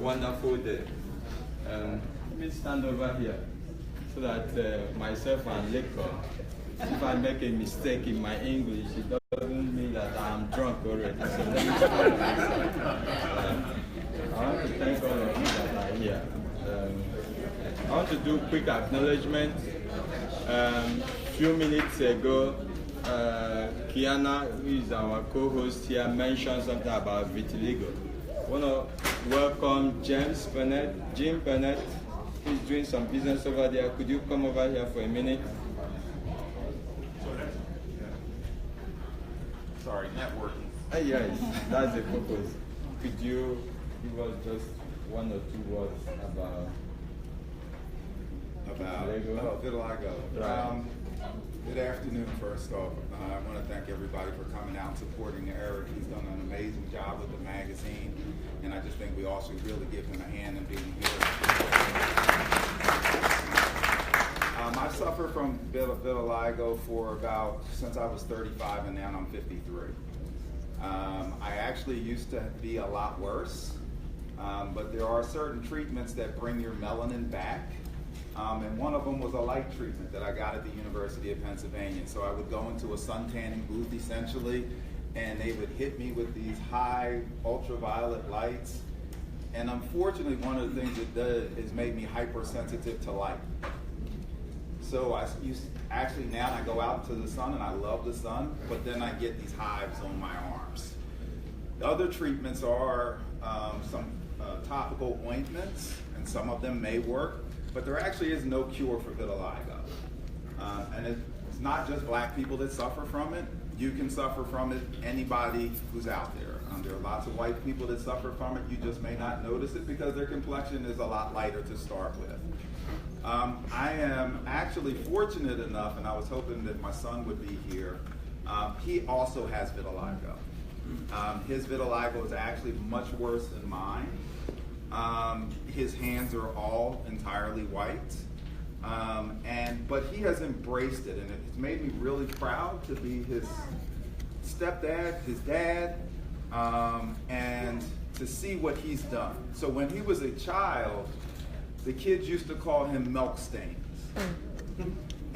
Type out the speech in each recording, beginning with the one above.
wonderful day. Let me stand over here so that myself and Leko, if I make a mistake in my English, it doesn't mean that I'm drunk already. So let me stand on this side. I want to thank all of you that are here. I want to do quick acknowledgement. Few minutes ago, Kiana, who is our co-host here, mentioned something about vitiligo. I want to welcome Jim Bennett, who's doing some business over there. Could you come over here for a minute? Sorry, networking. Yes, that's the purpose. Could you give us just one or two words about vitiligo? Right. Good afternoon, first off. I want to thank everybody for coming out and supporting Eric. He's done an amazing job with the magazine, and I just think we all should really give him a hand in being here. I suffer from vitiligo since I was 35, and now I'm 53. I actually used to be a lot worse, but there are certain treatments that bring your melanin back. And one of them was a light treatment that I got at the University of Pennsylvania. So I would go into a sun tanning booth essentially, and they would hit me with these high ultraviolet lights. And unfortunately, one of the things it does is make me hypersensitive to light. So actually now I go out into the sun and I love the sun, but then I get these hives on my arms. The other treatments are some topical ointments, and some of them may work. But there actually is no cure for vitiligo. And it's not just black people that suffer from it. You can suffer from it, anybody who's out there. There are lots of white people that suffer from it. You just may not notice it because their complexion is a lot lighter to start with. I am actually fortunate enough, and I was hoping that my son would be here. He also has vitiligo. His vitiligo is actually much worse than mine. His hands are all entirely white, but he has embraced it, and it's made me really proud to be his stepdad, his dad, and to see what he's done. So when he was a child, the kids used to call him milk stains.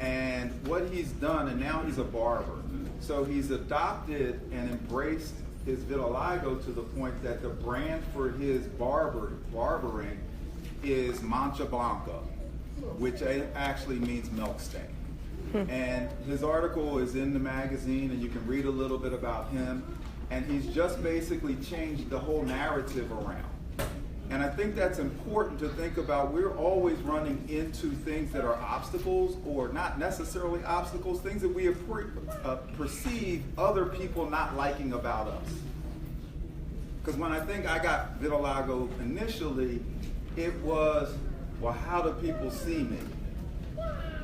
And what he's done, and now he's a barber, so he's adopted and embraced his vitiligo to the point that the brand for his barbering is Mancha Blanca, which actually means milk stain. And his article is in the magazine, and you can read a little bit about him. And he's just basically changed the whole narrative around. And I think that's important to think about. We're always running into things that are obstacles, or not necessarily obstacles, things that we perceive other people not liking about us. Because when I think I got vitiligo initially, it was, well, how do people see me?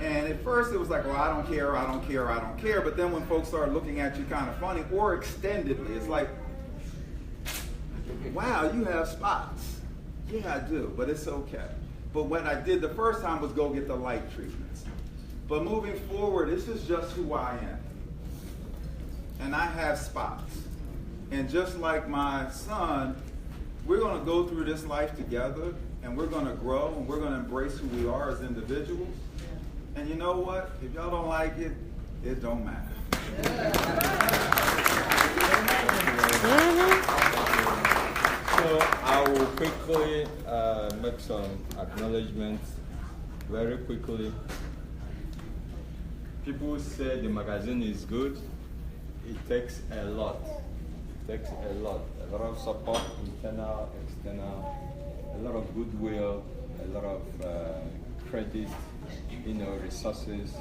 And at first it was like, well, I don't care, I don't care, I don't care. But then when folks start looking at you kind of funny, or extendedly, it's like, wow, you have spots. Yeah, I do, but it's okay. But what I did the first time was go get the light treatments. But moving forward, this is just who I am. And I have spots. And just like my son, we're going to go through this life together, and we're going to grow, and we're going to embrace who we are as individuals. And you know what? If y'all don't like it, it don't matter. So I will quickly make some acknowledgements very quickly. People say the magazine is good. It takes a lot. It takes a lot of support, internal, external, a lot of goodwill, a lot of credit, resources.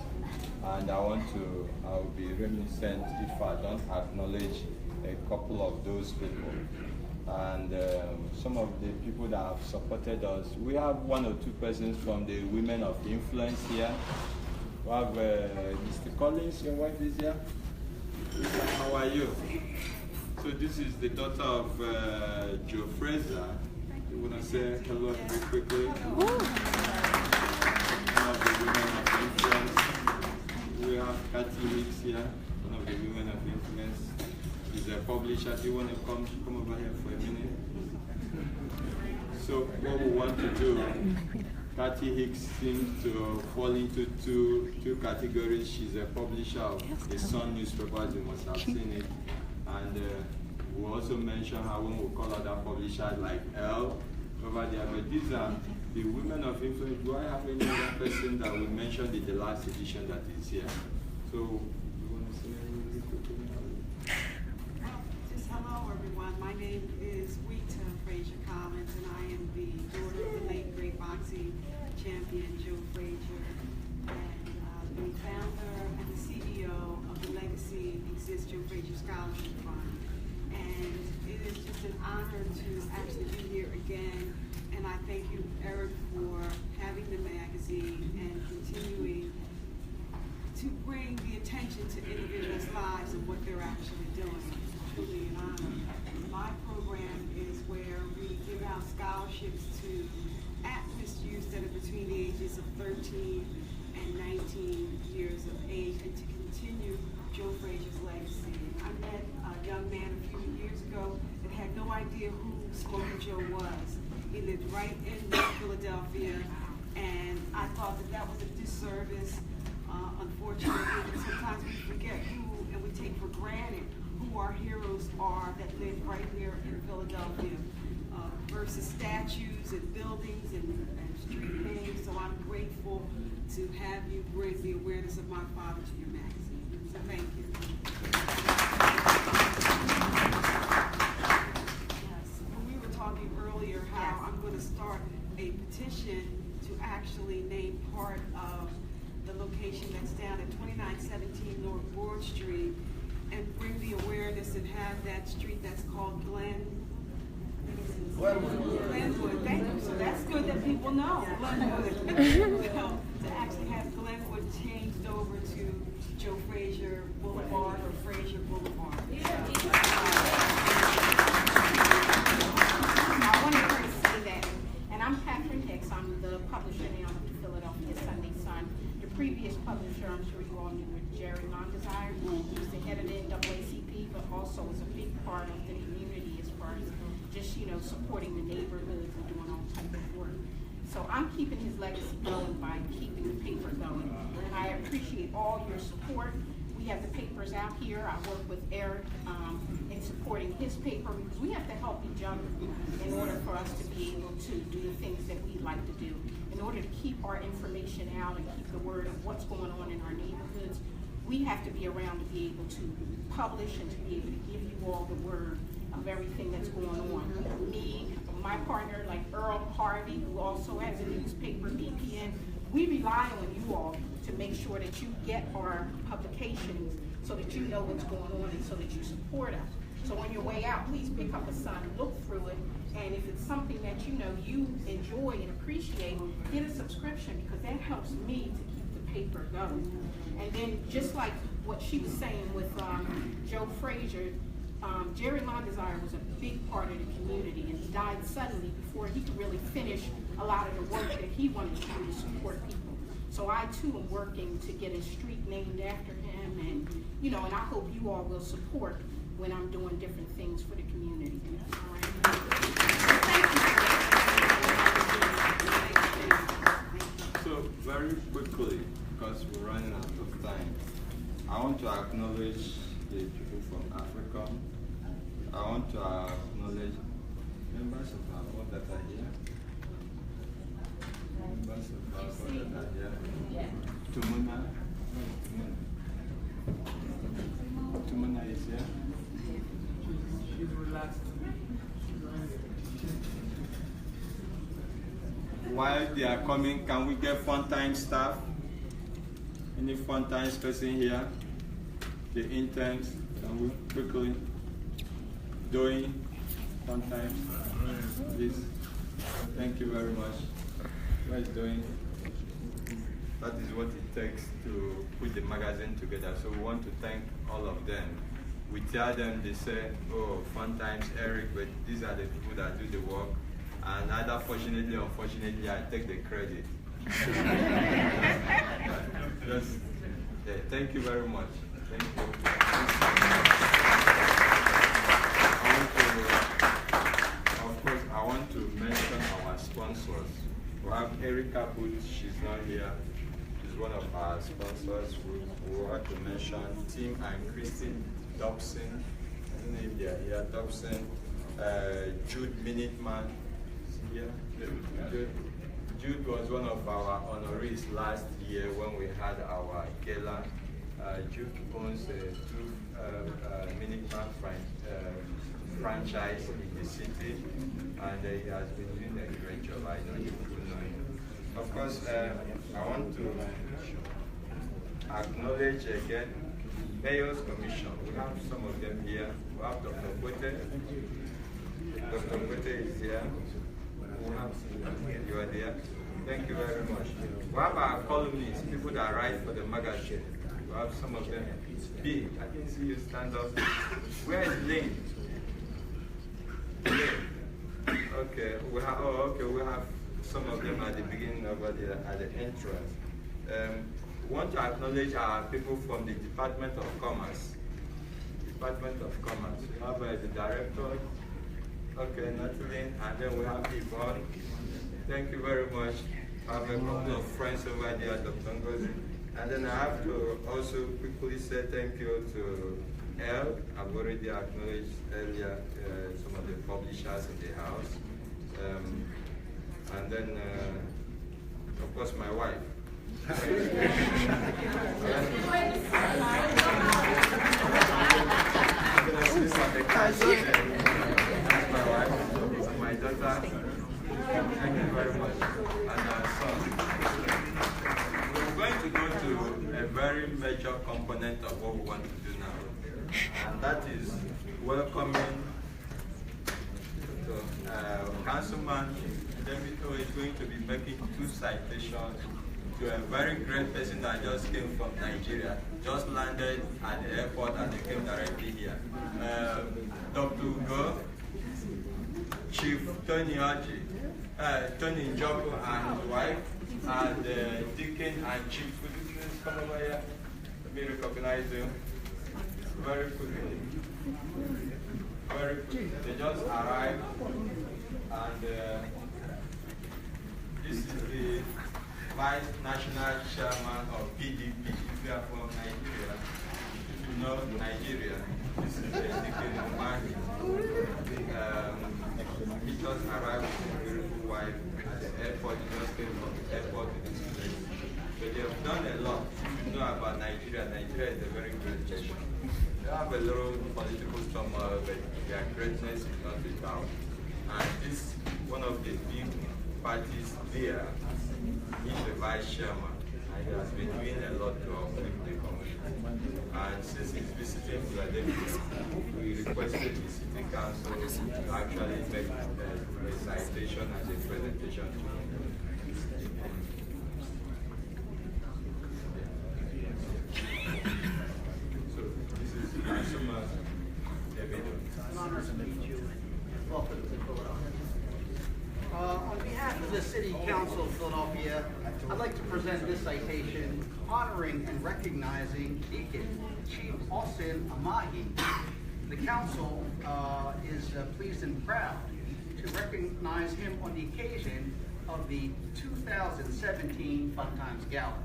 And I will be reminiscent if I don't acknowledge a couple of those people. And some of the people that have supported us. We have one or two persons from the Women of Influence here. We have Mr. Collins, your wife is here. How are you? So this is the daughter of Joe Fraser. You want to say hello very quickly? One of the Women of Influence. We have Kathy Weeks here, one of the Women of Influence. She's a publisher. Do you want to come over here for a minute? So So what we want to do, Kathy Hicks seems to fall into two categories. She's a publisher of the Sun newspaper, you must have seen it. And we also mentioned how when we call other publishers like Elle over there. But these are the women of influence. Do I have any other person that we mentioned in the last edition that is here? So, you want to say anything quickly? Just hello, everyone. My name is Rita Frazier Collins, and I am the daughter of the late great boxing champion Joe Frazier, and the founder and the CEO of the Legacy Exists Joe Frazier Scholarship Fund. And it is just an honor to actually be here again. And I thank you, Eric, for having the magazine and continuing to bring the attention to individuals' lives and what they're actually doing. It's truly an honor. My program is where we give out scholarships to at-risk youth that are between the ages of 13 and 19 years of age, and to continue Joe Frazier's legacy. I met a young man a few years ago that had no idea who Smoking Joe was. He lived right in Philadelphia, and I thought that that was a disservice. Unfortunately, sometimes we forget who, and we take for granted who our heroes are that live right here in Philadelphia, versus statues and buildings and street names. So I'm grateful to have you bring the awareness of my father to your magazine. So thank you. Yes, when we were talking earlier how I'm going to start a petition to actually name part of the location that's down at 2917 North Broad Street, and bring the awareness and have that street that's called Glenwood. Thank you. So that's good that people know Glenwood. To actually have Glenwood changed over to Joe Frazier Boulevard or Frazier Boulevard. I wanted her to say that. And I'm Catherine Hicks. I'm the publisher now of the Philadelphia Sunday Sun. The previous publisher, I'm sure you all knew, was Jerry Mondesire. He was the head of the NAACP, but also was a big part of the community as far as just, supporting the neighborhoods and doing all type of work. So I'm keeping his legacy going by keeping the paper going. And I appreciate all your support. We have the papers out here. I work with Eric in supporting his paper, because we have to help each other in order for us to be able to do the things that we like to do. In order to keep our information out and keep the word of what's going on in our neighborhoods, we have to be around to be able to publish and to be able to give you all the word of everything that's going on. Me, my partner, like Earl Harvey, who also has a newspaper, BPN, we rely on you all to make sure that you get our publications so that you know what's going on and so that you support us. So on your way out, please pick up a Sun, look through it, and if it's something that you enjoy and appreciate, get a subscription, because that helps me to keep the paper going. And then just like what she was saying with Joe Frazier, Jerry Mondesire was a big part of the community, and he died suddenly before he could really finish a lot of the work that he wanted to do to support people. So I too am working to get a street named after him, and and I hope you all will support when I'm doing different things for the community. All right. So very quickly, because we're running out of time, I want to acknowledge the people from Africa. I want to acknowledge members of our board that are here. Members of our board that are here. Tumuna. Tumuna is here. She's relaxed. While they are coming, can we get Funtimes staff? Any Funtimes person here? The interns, can we quickly? Doing Funtimes, please. Thank you very much. What is doing? That is what it takes to put the magazine together. So we want to thank all of them. We tell them, they say, oh, Funtimes, Eric, but these are the people that do the work. And either fortunately or unfortunately, I take the credit. Just, thank you very much. Thank you. Of course, I want to mention our sponsors. We have Erica Booth, she's not here. She's one of our sponsors. We want to mention Tim and Christine Dobson. Yeah, Dobson. Jude Minuteman. Yeah, Jude was one of our honorees last year when we had our gala. Jude owns two Minuteman franchise in the city, and he has been doing a great job. I know you people know him. Of course, I want to acknowledge again Mayor's Commission. We have some of them here. We have Dr. Bote. Dr. Bote is here. You are there. Thank you very much. We have our columnists, people that write for the magazine. We have some of them. B, I can see you stand up. Where is Lane? Okay, we have. Oh, okay. We have some of them at the beginning over there at the entrance. We want to acknowledge our people from the Department of Commerce. Department of Commerce. We have the director. Okay, Natalie, and then we have Yvonne. Thank you very much. I have a couple of friends over there, Dr. Ngozi. And then I have to also quickly say thank you to Elle. I've already acknowledged earlier some of the publishers in the house. And then, of course, my wife. That's my wife and my daughter. Thank you very much. And our son. We're going to go to a very major component of what we want to do now. And that is welcoming Councilman Davido is going to be making 2 citations to a very great person that just came from Nigeria, just landed at the airport and they came directly here. Dr. Ugo, Chief Tony Haji, Tony Njoku and his wife, and Deacon and Chief. Could you please come over here? Let me recognize you. Very quickly. Very quickly. They just arrived, and this is the Vice National Chairman of PDP. If you are from Nigeria, if you know Nigeria, this is the Deacon Umani. He just arrived with a beautiful wife at the airport. He just came from the airport to this place. So they have done a lot. If you know about Nigeria, Nigeria is a very great nation. They have a little political turmoil, but their greatness is not without. And this one of the big parties there. He's the vice chairman, and he has been doing a lot to uplift the country. And since he's visiting Philadelphia, we requested the city council to actually make a citation and a presentation to him. So this is Councilman Davido. It's an honor to meet you. Welcome to Philadelphia. On behalf of the City Council of Philadelphia, I'd like to present this citation honoring and recognizing Deacon Chief Austin Amahi. The Council is pleased and proud to recognize him on the occasion of the 2017 Funtimes Gala.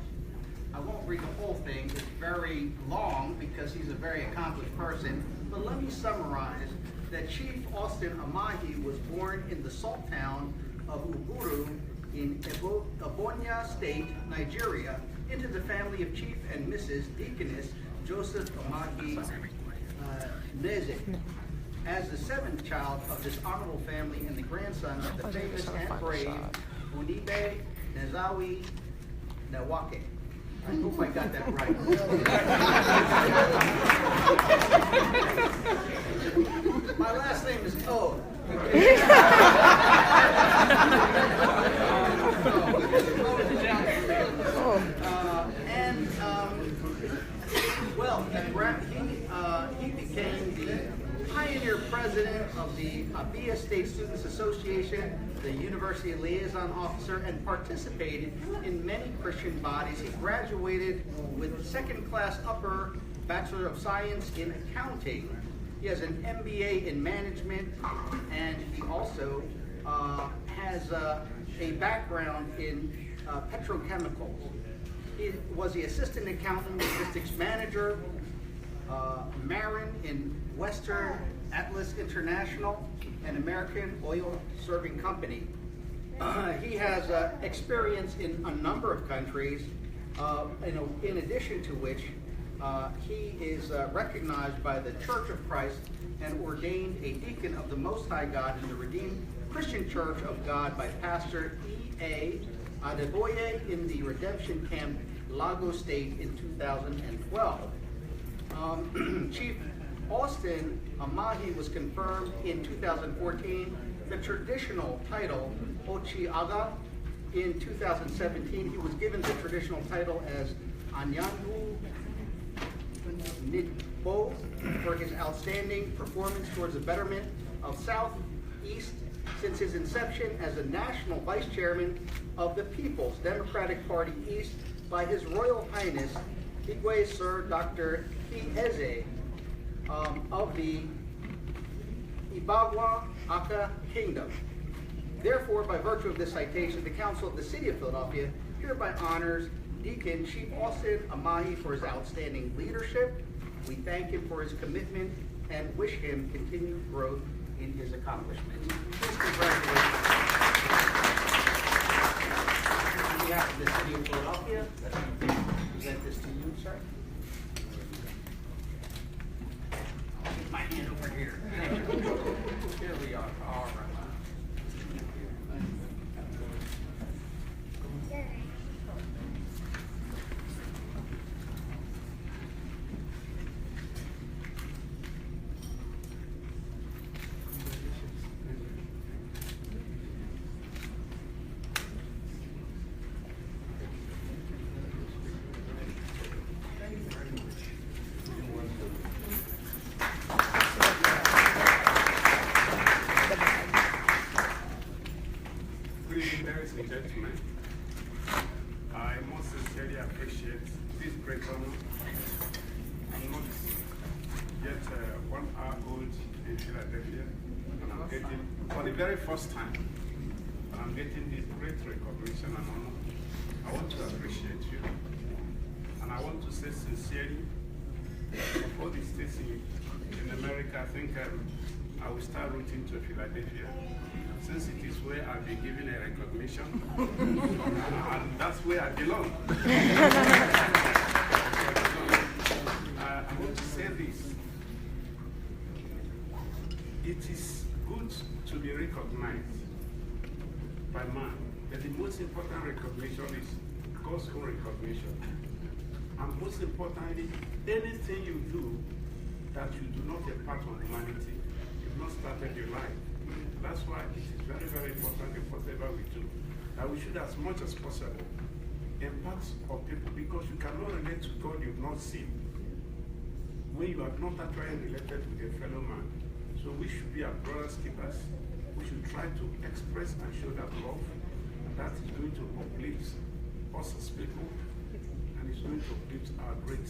I won't read the whole thing, it's very long because he's a very accomplished person, but let me summarize that Chief Austin Amahi was born in the salt town of Uburu in Ebonyi State, Nigeria, into the family of Chief and Mrs. Deaconess Joseph Amahi Neze. As the 7th child of this honorable family and the grandson of the famous and brave Unibe Nezawi Nawake. I hope I got that right. My last name is O. He became the pioneer president of the Abia State Students Association, the University Liaison Officer, and participated in many Christian bodies. He graduated with second-class upper Bachelor of Science in Accounting. He has an MBA in Management, and he also has a background in petrochemicals. He was the assistant accountant, logistics manager, Marin in Western Atlas International, an American oil serving company. He has experience in a number of countries, in addition to which he is recognized by the Church of Christ and ordained a deacon of the Most High God in the Redeemed Christian Church of God by Pastor E.A. Adeboye in the Redemption Camp, Lagos State in 2012. Chief Austin Amahi was confirmed in 2014. The traditional title, Ochiaga. In 2017, he was given the traditional title as Anyangu Nidbo for his outstanding performance towards the betterment of Southeast since his inception as a national vice chairman of the People's Democratic Party East by His Royal Highness Igwe Sir Dr. Kieze of the Ibagwa Aka Kingdom. Therefore, by virtue of this citation, the Council of the City of Philadelphia hereby honors Deacon Chief Austin Amahi for his outstanding leadership. We thank him for his commitment and wish him continued growth in his accomplishments. Please congratulate on behalf of the City of Philadelphia, let me present this to you, sir. I'll keep my hand over here. Here we are. All right. Ladies and gentlemen, I most sincerely appreciate this great honor. I'm not yet 1 hour old in Philadelphia, and I'm getting, for the very first time, I'm getting this great recognition and honor. I want to appreciate you, and I want to say sincerely, of all the states in America, I think I will start rooting to Philadelphia, since it is where I've been given a recognition, and that's where I belong. I want to say this. It is good to be recognized by man, but the most important recognition is God's own recognition. And most importantly, anything you do that you do not impart on humanity, you've not started your life. That's why it is very, very important in whatever we do, that we should, as much as possible, impart on people, because you cannot relate to God you've not seen when you are not actually related with a fellow man. So we should be our brothers keepers. We should try to express and show that love, and that is going to uplift us as people, and it's going to uplift our great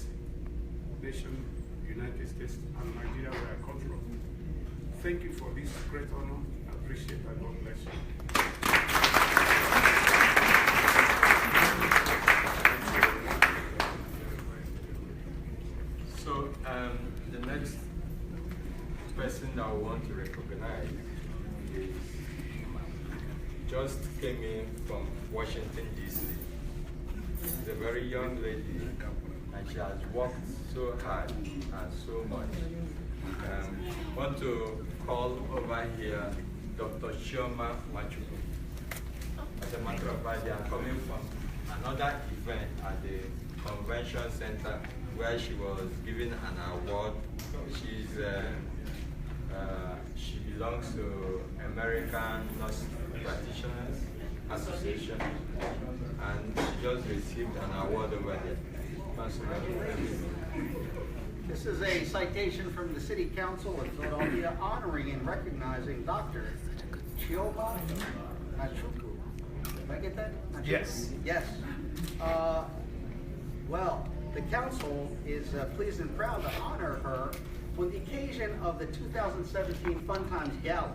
nation, United States, and Nigeria, where I come from. Thank you for this great honor. I appreciate that. God bless you. So the next person that I want to recognize is just came in from Washington, D.C. She's a very young lady, and she has worked so hard and so much. Want to call over here Dr. Chioma Machuku. As a matter of fact, they are coming from another event at the convention center where she was given an award. She belongs to American Nurse Practitioners Association, and she just received an award over there. This is a citation from the City Council of Philadelphia honoring and recognizing Dr. Chioma Machuku. Did I get that? Machuku? Yes. Yes. Well, the council is pleased and proud to honor her on the occasion of the 2017 Funtimes Gala.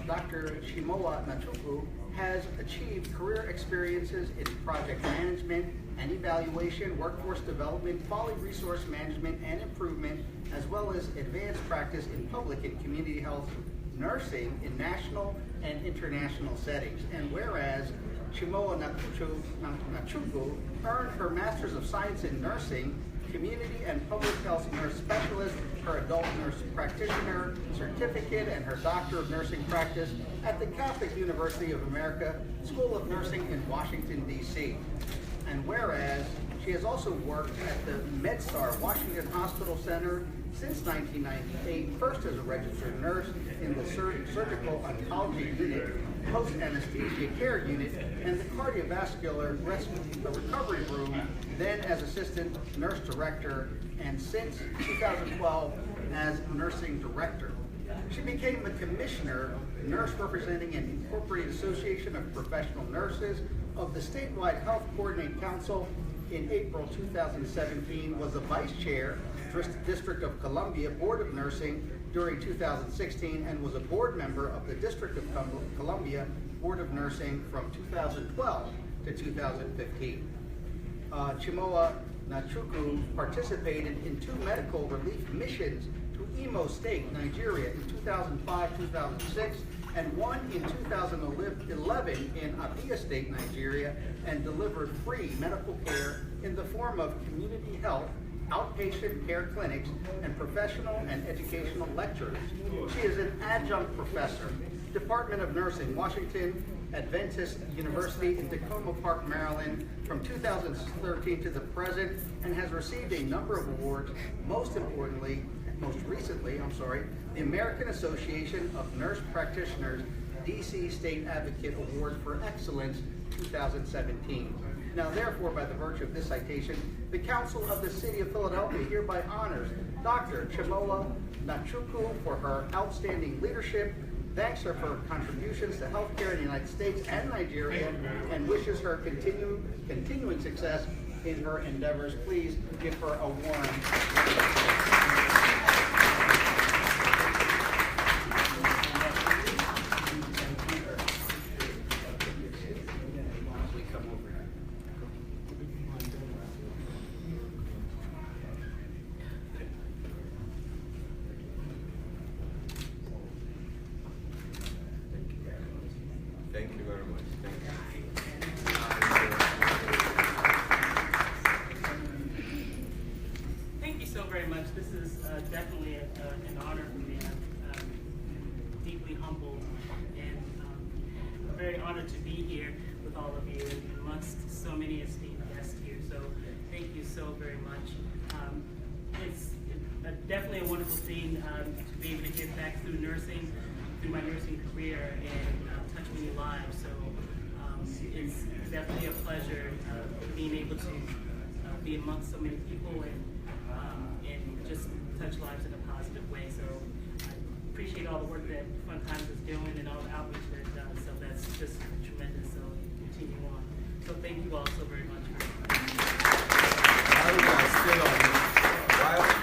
Dr. Chimoa Natuku has achieved career experiences in project management and evaluation, workforce development, quality resource management and improvement, as well as advanced practice in public and community health nursing in national and international settings. And whereas Chimoa Natuku earned her Master's of Science in Nursing, Community and Public Health Nurse Specialist, her Adult Nurse Practitioner Certificate, and her Doctor of Nursing Practice at the Catholic University of America School of Nursing in Washington, D.C. And whereas she has also worked at the MedStar Washington Hospital Center since 1998, first as a registered nurse in the surgical oncology unit, post-anesthesia care unit, and the cardiovascular recovery room, then as assistant nurse director, and since 2012 as nursing director. She became the commissioner, nurse representing an incorporated association of professional nurses of the statewide Health Coordinating Council in April 2017, was the vice chair, District of Columbia Board of Nursing during 2016, and was a board member of the District of Columbia Board of Nursing from 2012 to 2015. Chimoa Natuku participated in 2 medical relief missions to Imo State, Nigeria in 2005-2006, and 1 in 2011 in Abia State, Nigeria, and delivered free medical care in the form of community health, outpatient care clinics, and professional and educational lectures. She is an adjunct professor, Department of Nursing, Washington Adventist University in Tacoma Park, Maryland, from 2013 to the present, and has received a number of awards, most recently, the American Association of Nurse Practitioners DC State Advocate Award for Excellence 2017. Now therefore, by the virtue of this citation, the Council of the City of Philadelphia hereby honors Dr. Chimoa Natuku for her outstanding leadership, thanks her for her contributions to healthcare in the United States and Nigeria, and wishes her continuing success in her endeavors. Please give her a warm Thank you very much. Thank you so very much. This is definitely an honor for me. I'm deeply humbled and I'm very honored to be here with all of you and amongst so many esteemed guests here. So thank you so very much. It's definitely a wonderful thing to be able to give back through nursing, through my nursing career, and touch many lives. So it's definitely a pleasure being able to be amongst so many people and just touch lives in a positive way. So I appreciate all the work that Funtimes is doing and all the outreach that it does. So that's just tremendous. So continue on. So thank you all so very much.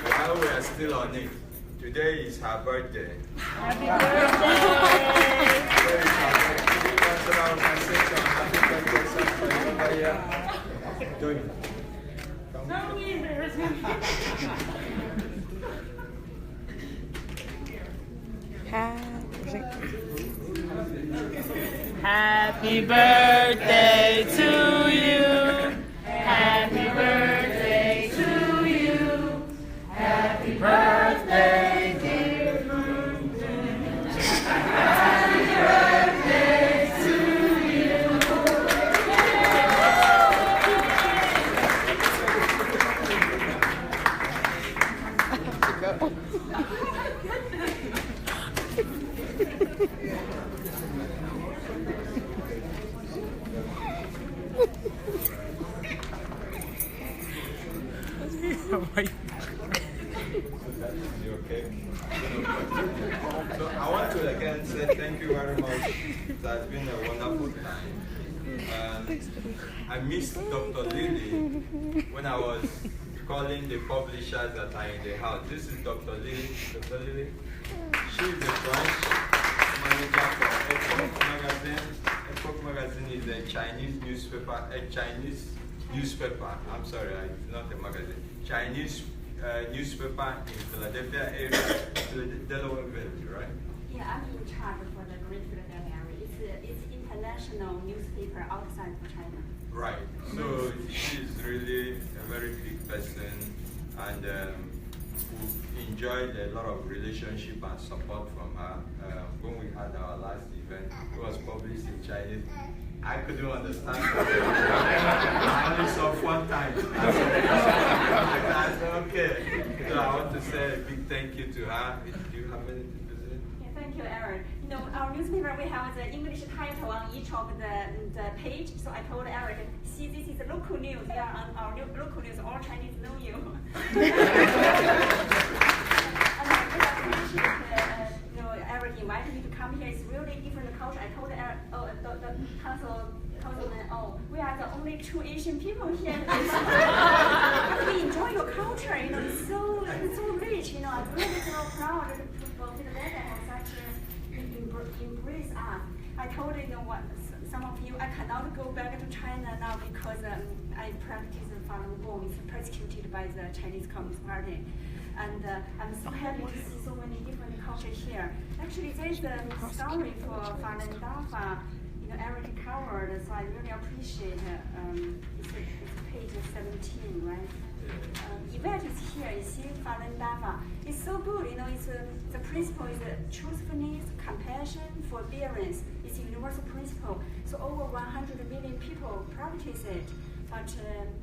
While we are still on it, today is her birthday. Happy birthday! Happy birthday to you. Happy birthday to you. Happy birthday, dear Funtimes. Happy birthday to you. You okay? So I want to again say thank you very much. It has been a wonderful time. I missed Dr. Lily when I was calling the publishers that are in the house. This is Dr. Lily. Dr. Lily. She's the branch manager for Epoch Magazine. Epoch Magazine is a Chinese newspaper. I'm sorry, it's not a magazine. Chinese newspaper in Philadelphia area, Delaware Valley, right? Yeah, I'm in charge for the Great Philadelphia area. It's international newspaper outside of China. Right. So she's really a very big person, and we enjoyed a lot of relationship and support from her. When we had our last event, it was published in Chinese. I couldn't understand. I only saw Funtimes. I said, okay. So I want to say a big thank you to her. Do you have anything to say? Yeah, thank you, Aaron. You know, our newspaper, we have the English title on each of the page. So I told Eric, see, this is local news. Yeah, on our local news, all Chinese know you. And I really appreciate, you know, Eric invited me to come here. It's really different culture. I told Eric, the councilman, we are the only two Asian people here. We enjoy your culture. You know, it's so rich. You know, I'm really so proud that Philadelphia has such embrace us. I told you know what, some of you, I cannot go back to China now because I practice Falun Gong. It's persecuted by the Chinese Communist Party. And I'm so happy to see so many different cultures here. Actually, there's a story for Falun Dafa, you know, Eric covered, so I really appreciate it. It's page 17, right? Yvette is here, you see Falun Dafa. It's so good, you know, the principle is truthfulness, compassion, forbearance. It's a universal principle. So over 100 million people practice it, but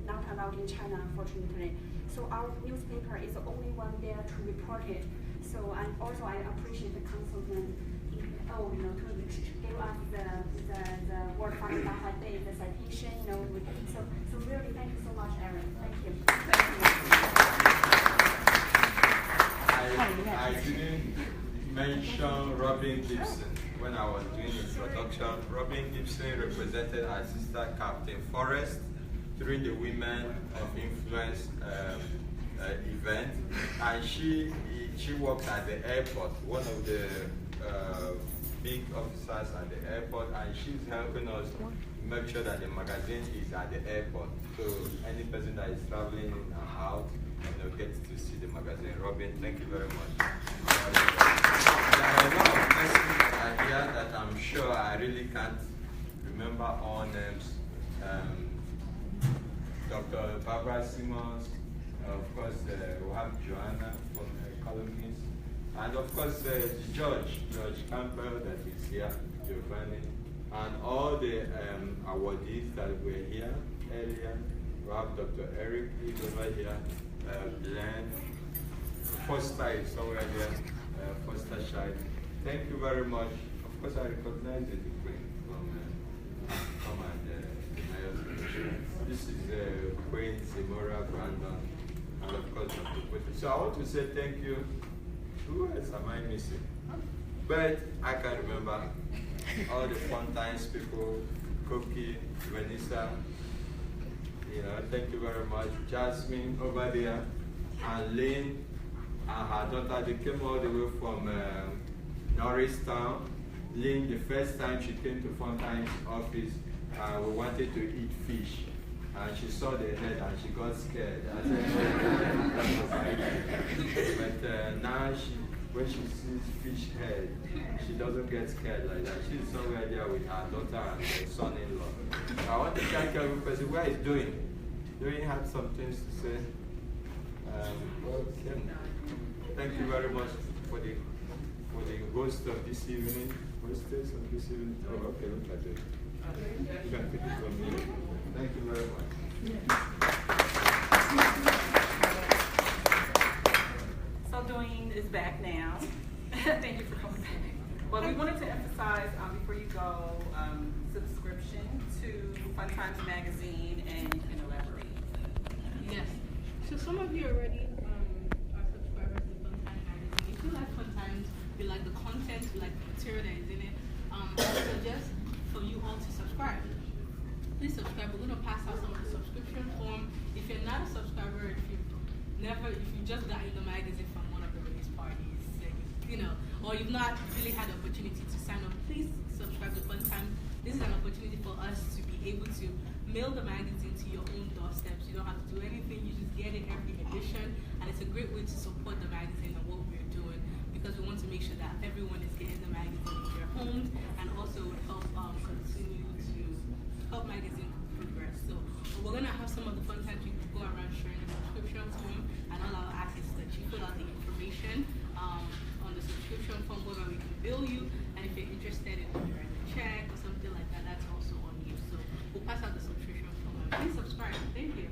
not allowed in China, unfortunately. So our newspaper is the only one there to report it. So I appreciate the councilman, you know, to give us the World Falun Dafa Day, the citation, you know. So really, thank you so much, Aaron. Thank you. I didn't mention Robin Gibson when I was doing introduction. Robin Gibson represented our sister Captain Forrest during the Women of Influence event, and she worked at the airport, one of the big officers at the airport, and she's helping us make sure that the magazine is at the airport. So any person that is traveling in and out, you know, gets to see the magazine. Robin, thank you very much. There are a lot of persons that are here that I'm sure I really can't remember all names. Dr. Barbara Simmons, of course, we have Joanna from Columnist, and of course, George Campbell that is here, Giovanni, and all the awardees that were here earlier. We have Dr. Eric, he's over here, Glenn, Foster is somewhere there, Foster Shide. Thank you very much. Of course, I recognize the Queen from this is Queen Simora Brandon, and of course Dr. Putin. So I want to say thank you. Who else am I missing? But I can remember all the Funtimes people, Cookie, Vanessa, you know, thank you very much. Jasmine over there, and Lynn, and her daughter, they came all the way from Norristown. Lynn, the first time she came to Funtimes office, we wanted to eat fish. And she saw the head and she got scared. I said, but now when she sees fish head, she doesn't get scared like that. She's somewhere there with her daughter and her son-in-law. So I want to thank every person. Where is Doing? Doing have some things to say. Thank you very much for the host of this evening. Hostess of this evening. Oh, okay, look at it. You can pick it from me. Thank you very much. So Doing is back now. Thank you for coming back. Well, we wanted to emphasize before you go, subscription to Funtimes Magazine, and you can elaborate. Yes. So some of you already are subscribers to Funtimes Magazine. If you like Funtimes, you like the content, you like the material that is in it, I suggest for you all to subscribe. Please subscribe. We're going to pass out some of the subscription form. If you're not a subscriber, if you just got in the magazine from one of the release parties, you know, or you've not really had the opportunity to sign up, please subscribe to Funtimes. This is an opportunity for us to be able to mail the magazine to your own doorsteps. You don't have to do anything, you just get it every edition, and it's a great way to support the magazine and what we're doing, because we want to make sure that everyone is getting the magazine in their homes, and also help continue to help magazine progress. So we're gonna have some of the Funtimes people go around sharing the subscription form, and all our artists that you fill out the information on the subscription form where we can bill you, and if you're interested in writing a check or something like that, that's also on you. So we'll pass out the subscription form. Please subscribe. Thank you.